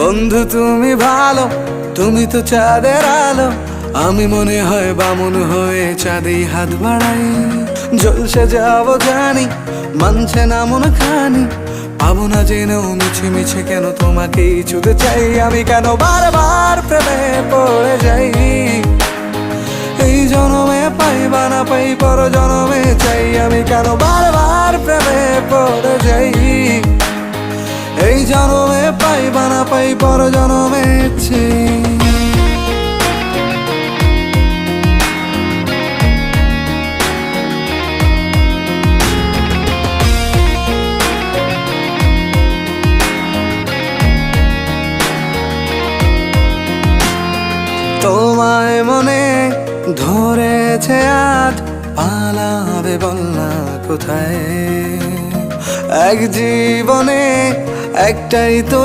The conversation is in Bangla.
বন্ধু তুমি ভালো, তুমি তো চাঁদের আলো। আমি মনে হয় বামুন হয়ে চাঁদে হাত বাড়াই। জলসে যাবো জানি, মানছে না মন খানি। পাবো না জেনেও মিছে মিছে কেন তোমাকে ছুতে চাই। আমি কেন বারবার প্রেমে পড়ে যাই। এই জনমে পাই বা না পাই, পর জনমে চাই। আমি কেন বারবার প্রেমে পড়ে যাই। এই জনমে পাই বা না পাই, পর জনমে চাই। তোমায় মনে ধরেছে আজ, পালাবে বল না কোথায়। এক জীবনে একটাই তো